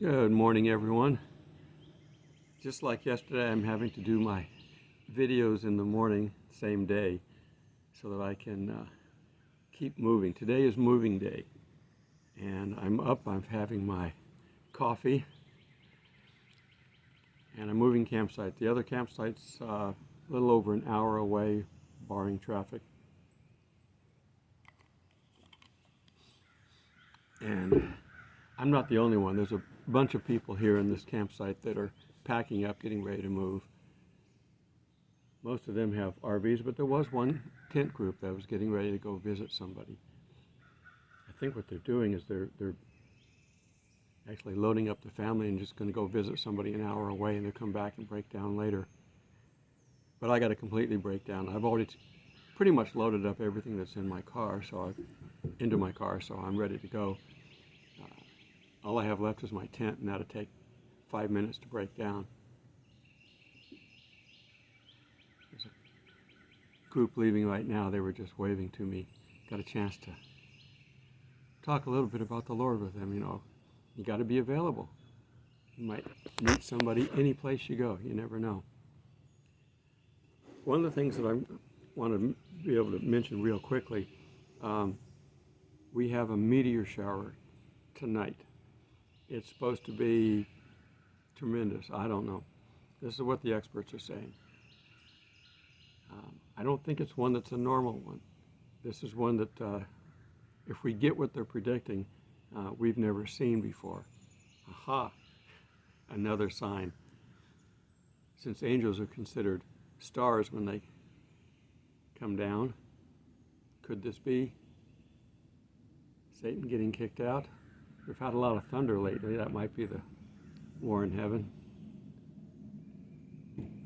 Good morning, everyone. Just like yesterday, I'm having to do my videos in the morning, same day, so that I can keep moving. Today is moving day, and I'm up. I'm having my coffee, and I'm moving campsite. The other campsite's a little over an hour away, barring traffic. And I'm not the only one. There's a bunch of people here in this campsite that are packing up, getting ready to move. Most of them have RVs, but there was one tent group that was getting ready to go visit somebody. I think what they're doing is they're actually loading up the family and just going to go visit somebody an hour away, and they'll come back and break down later. But I got to completely break down. I've already pretty much loaded up everything that's in my car, so I'm ready to go. All I have left is my tent, and that'll take 5 minutes to break down. There's a group leaving right now. They were just waving to me. Got a chance to talk a little bit about the Lord with them. You got to be available. You might meet somebody any place you go. You never know. One of the things that I want to be able to mention real quickly, we have a meteor shower tonight. It's supposed to be tremendous. I don't know. This is what the experts are saying. I don't think it's one that's a normal one. This is one that, if we get what they're predicting, we've never seen before. Aha! Another sign. Since angels are considered stars when they come down, could this be Satan getting kicked out? We've had a lot of thunder lately. That might be the war in heaven.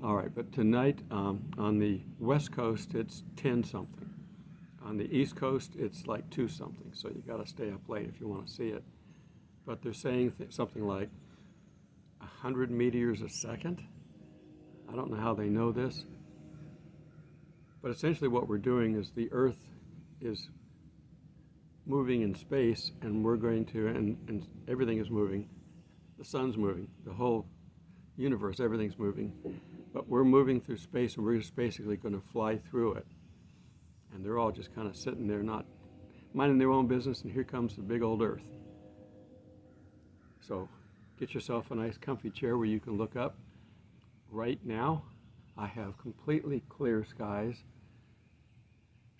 All right, but tonight on the West Coast, it's 10 something. On the East Coast, it's like 2 something. So you got to stay up late if you want to see it. But they're saying something like 100 meteors a second. I don't know how they know this. But essentially what we're doing is the Earth is moving in space, and we're going to, and everything is moving. The sun's moving, the whole universe, everything's moving. But we're moving through space, and we're just basically going to fly through it. And they're all just kind of sitting there, not minding their own business, and here comes the big old Earth. So get yourself a nice comfy chair where you can look up. Right now, I have completely clear skies.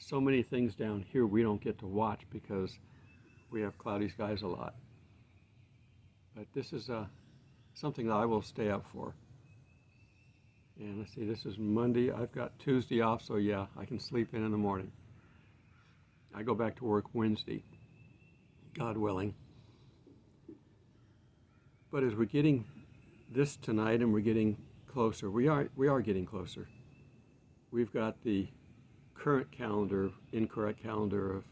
So many things down here we don't get to watch because we have cloudy skies a lot. But this is something that I will stay up for. And let's see, this is Monday. I've got Tuesday off, so yeah, I can sleep in the morning. I go back to work Wednesday, God willing. But as we're getting this tonight and we're getting closer, we are getting closer. We've got the current calendar, incorrect calendar of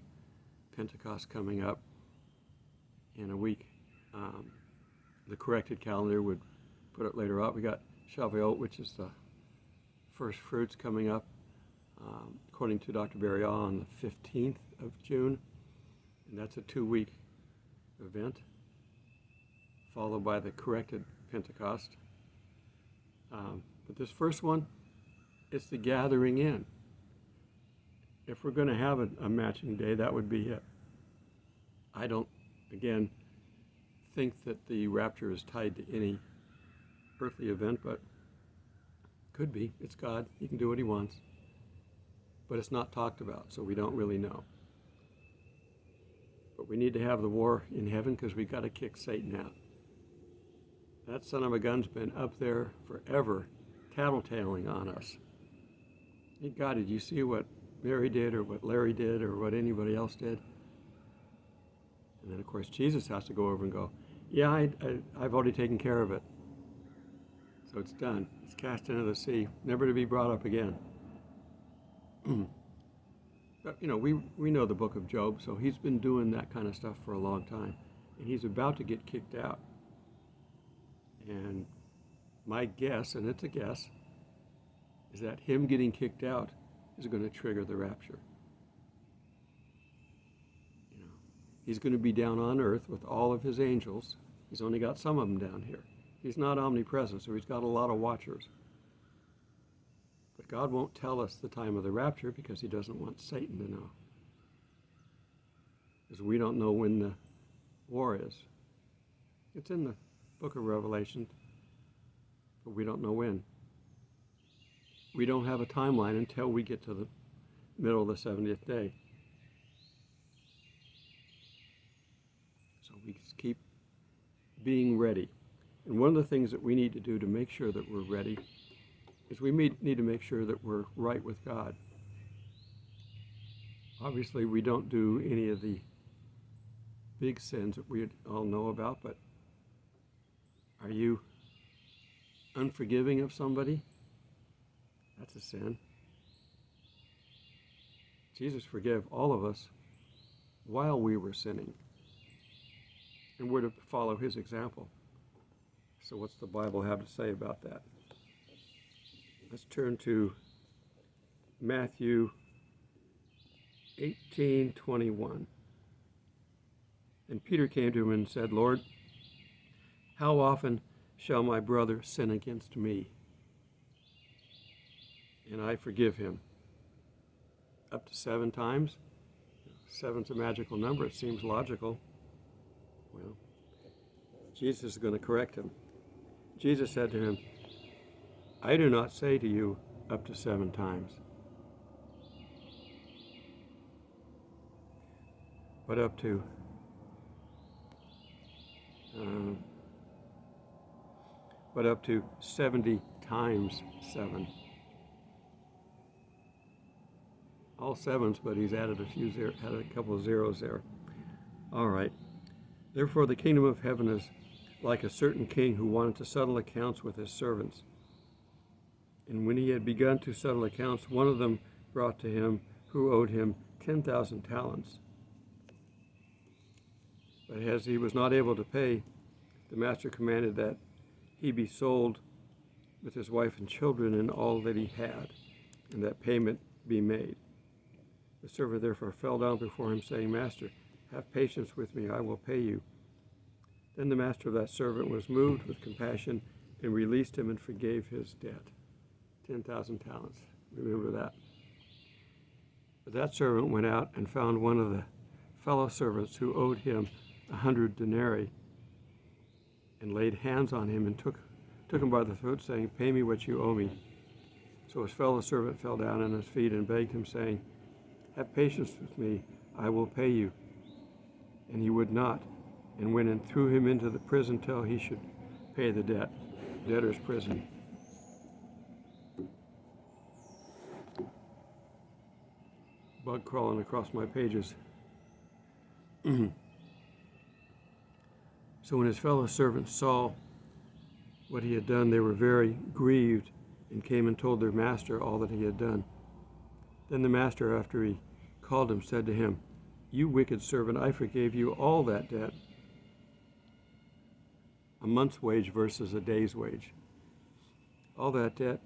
Pentecost coming up in a week. The corrected calendar would put it later up. We got Shavuot, which is the first fruits coming up, according to Dr. Barrial, on the 15th of June. And that's a 2-week event, followed by the corrected Pentecost. But this first one, it's the gathering in. If we're going to have a matching day, that would be it. I don't, again, think that the rapture is tied to any earthly event, but could be. It's God. He can do what he wants. But it's not talked about, so we don't really know. But we need to have the war in heaven because we got to kick Satan out. That son of a gun's been up there forever, tattletaling on us. Hey, God, did you see what Mary did or what Larry did or what anybody else did? And then, of course, Jesus has to go over and go, yeah, I've already taken care of it. So it's done. It's cast into the sea, never to be brought up again. But, we know the book of Job, so he's been doing that kind of stuff for a long time. And he's about to get kicked out. And my guess, and it's a guess, is that him getting kicked out is going to trigger the rapture. He's going to be down on earth with all of his angels, He's only got some of them down here. He's not omnipresent, so he's got a lot of watchers. But God won't tell us the time of the rapture because he doesn't want Satan to know. Because we don't know when the war is. It's in the book of Revelation, but we don't know when. We don't have a timeline until we get to the middle of the 70th day. So we just keep being ready. And one of the things that we need to do to make sure that we're ready is we need to make sure that we're right with God. Obviously, we don't do any of the big sins that we all know about, but are you unforgiving of somebody? That's a sin. Jesus forgave all of us while we were sinning. And we're to follow his example. So what's the Bible have to say about that? Let's turn to Matthew 18:21. And Peter came to him and said, Lord, how often shall my brother sin against me, and I forgive him? Up to 7 times? 7's a magical number. It seems logical. Well, Jesus is going to correct him. Jesus said to him, I do not say to you up to 7 times, but up to 70 times 7. All 7s, but he's added a couple of zeros there. All right. Therefore, the kingdom of heaven is like a certain king who wanted to settle accounts with his servants. And when he had begun to settle accounts, one of them brought to him who owed him 10,000 talents. But as he was not able to pay, the master commanded that he be sold with his wife and children and all that he had, and that payment be made. The servant therefore fell down before him, saying, Master, have patience with me, I will pay you. Then the master of that servant was moved with compassion and released him and forgave his debt. 10,000 talents. Remember that. But that servant went out and found one of the fellow servants who owed him 100 denarii, and laid hands on him and took him by the throat, saying, Pay me what you owe me. So his fellow servant fell down on his feet and begged him, saying, Have patience with me, I will pay you. And he would not, and went and threw him into the prison till he should pay the debt. Debtor's prison. Bug crawling across my pages. So when his fellow servants saw what he had done, they were very grieved and came and told their master all that he had done. Then the master, after he called him, said to him, You wicked servant, I forgave you all that debt. A month's wage versus a day's wage. All that debt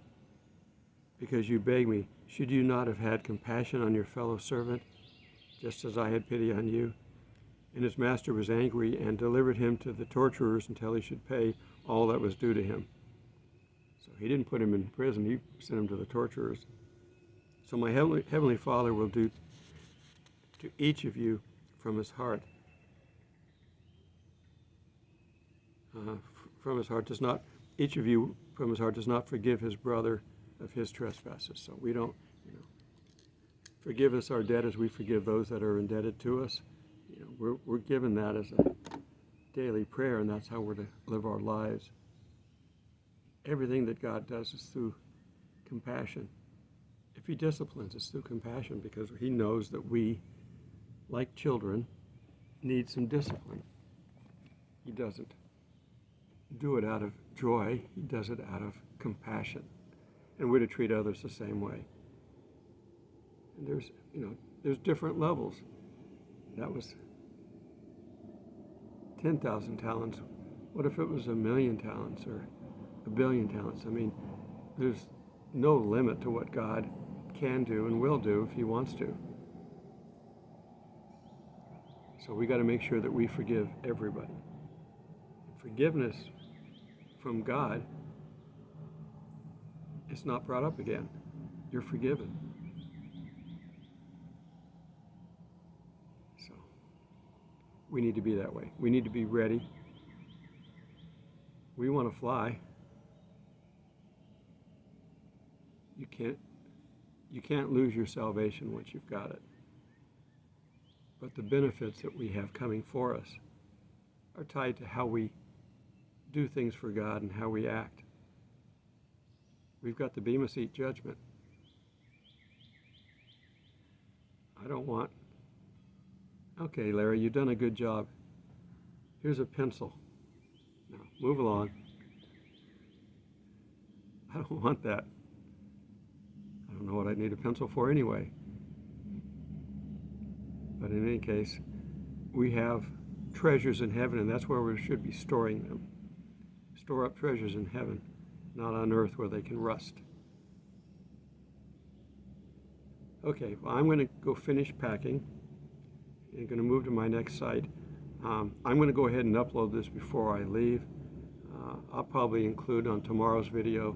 because you begged me. Should you not have had compassion on your fellow servant, just as I had pity on you? And his master was angry and delivered him to the torturers until he should pay all that was due to him. So he didn't put him in prison, he sent him to the torturers. So my heavenly Father will do to each of you from his heart. Each of you from his heart does not forgive his brother of his trespasses. So we don't, forgive us our debt as we forgive those that are indebted to us. We're given that as a daily prayer, and that's how we're to live our lives. Everything that God does is through compassion. If he disciplines, it's through compassion because he knows that we, like children, need some discipline. He doesn't do it out of joy. He does it out of compassion. And we're to treat others the same way. And there's different levels. That was 10,000 talents. What if it was 1,000,000 talents or 1,000,000,000 talents? I mean, there's no limit to what God can do and will do if he wants to. So we got to make sure that we forgive everybody. forgiveness from God, it's not brought up again. You're forgiven. So we need to be that way. We need to be ready. We want to fly. You can't lose your salvation once you've got it. But the benefits that we have coming for us are tied to how we do things for God and how we act. We've got the Bema Seat judgment. I don't want, okay, Larry, you've done a good job. Here's a pencil. Now, move along. I don't want that. I don't know what I need a pencil for anyway. But in any case, we have treasures in heaven, and that's where we should be storing them. Store up treasures in heaven, not on earth where they can rust. Okay, well, I'm going to go finish packing. I'm going to move to my next site. I'm going to go ahead and upload this before I leave. I'll probably include on tomorrow's video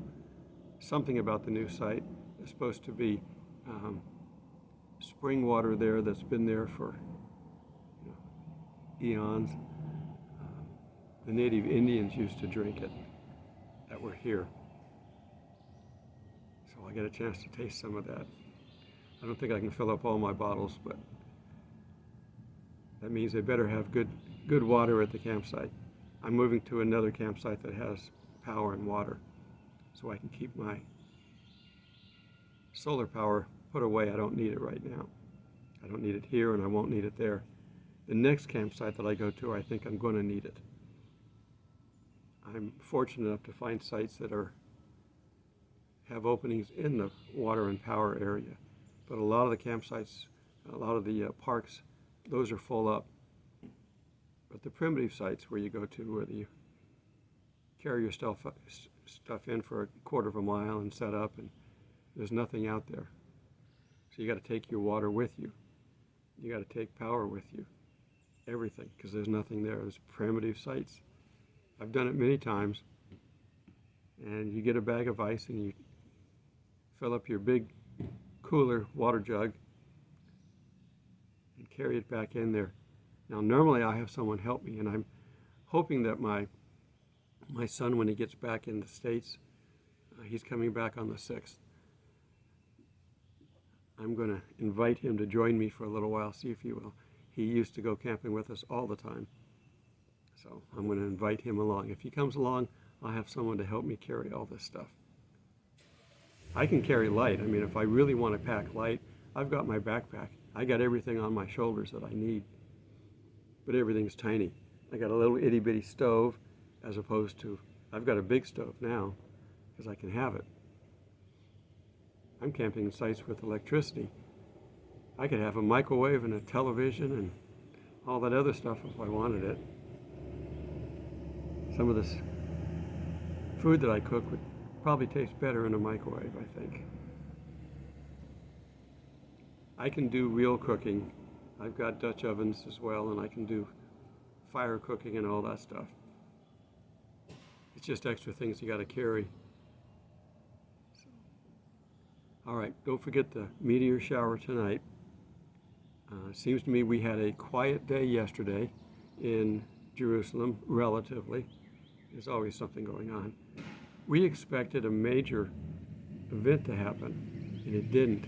something about the new site. It's supposed to be spring water there that's been there for eons. The native Indians used to drink it that were here. So I get a chance to taste some of that. I don't think I can fill up all my bottles, but that means they better have good water at the campsite. I'm moving to another campsite that has power and water, so I can keep my solar power put away. I don't need it right now. I don't need it here, and I won't need it there. The next campsite that I go to, I think I'm going to need it. I'm fortunate enough to find sites that have openings in the water and power area. But a lot of the campsites, a lot of the parks, those are full up. But the primitive sites where you go to, where you carry your stuff in for a quarter of a mile and set up, and there's nothing out there. So you got to take your water with you. You got to take power with you. Everything, because there's nothing there. There's primitive sites. I've done it many times. And you get a bag of ice and you fill up your big cooler water jug and carry it back in there. Now, normally I have someone help me, and I'm hoping that my son, when he gets back in the States, he's coming back on the 6th. I'm going to invite him to join me for a little while, see if he will. He used to go camping with us all the time. So I'm going to invite him along. If he comes along, I'll have someone to help me carry all this stuff. I can carry light. I mean, if I really want to pack light, I've got my backpack. I got everything on my shoulders that I need. But everything's tiny. I got a little itty bitty stove, as opposed to, I've got a big stove now, because I can have it. I'm camping in sites with electricity. I could have a microwave and a television and all that other stuff if I wanted it. Some of this food that I cook would probably taste better in a microwave, I think. I can do real cooking. I've got Dutch ovens as well, and I can do fire cooking and all that stuff. It's just extra things you got to carry. All right, don't forget the meteor shower tonight. It seems to me we had a quiet day yesterday in Jerusalem, relatively. There's always something going on. We expected a major event to happen, and it didn't.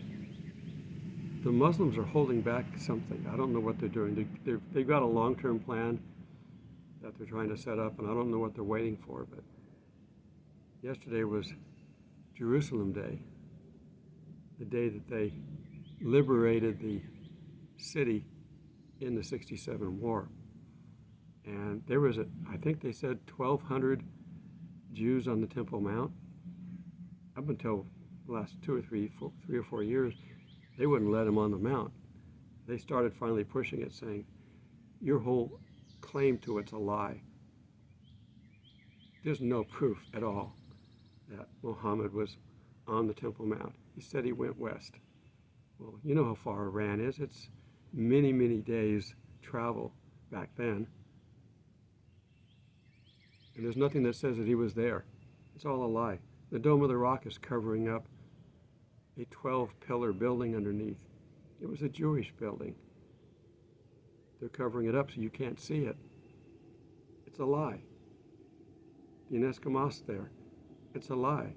The Muslims are holding back something. I don't know what they're doing. They've got a long-term plan that they're trying to set up, and I don't know what they're waiting for, but yesterday was Jerusalem Day, the day that they liberated the city in the '67 war. And there was, I think they said 1,200 Jews on the Temple Mount. Up until the last 3 or 4 years, they wouldn't let them on the Mount. They started finally pushing it, saying, your whole claim to it's a lie. There's no proof at all that Muhammad was on the Temple Mount. He said he went west. Well, you know how far Iran is. It's many, many days travel back then. And there's nothing that says that he was there. It's all a lie. The Dome of the Rock is covering up a 12-pillar building underneath. It was a Jewish building. They're covering it up so you can't see it. It's a lie. The UNESCO Mosque there, it's a lie.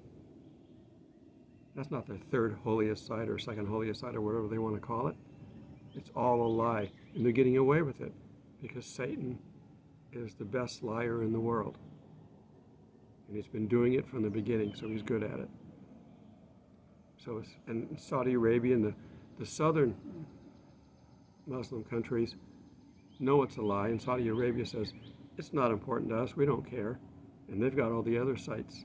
That's not their third holiest site or second holiest site or whatever they want to call it. It's all a lie. And they're getting away with it because Satan is the best liar in the world. And he's been doing it from the beginning, so he's good at it. So, and Saudi Arabia and the southern Muslim countries know it's a lie, and Saudi Arabia says, it's not important to us, we don't care. And they've got all the other sites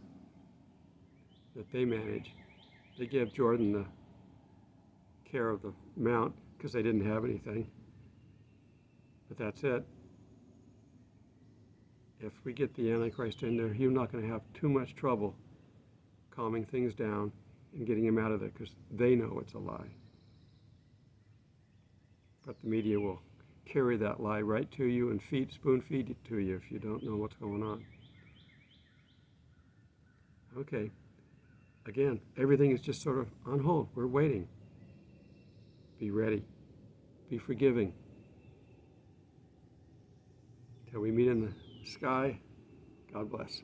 that they manage. They gave Jordan the care of the mount because they didn't have anything. But that's it. If we get the Antichrist in there, you're not going to have too much trouble calming things down and getting him out of there because they know it's a lie. But the media will carry that lie right to you and spoon feed it to you if you don't know what's going on. Okay. Again, everything is just sort of on hold. We're waiting. Be ready. Be forgiving. Till we meet in the sky, God bless.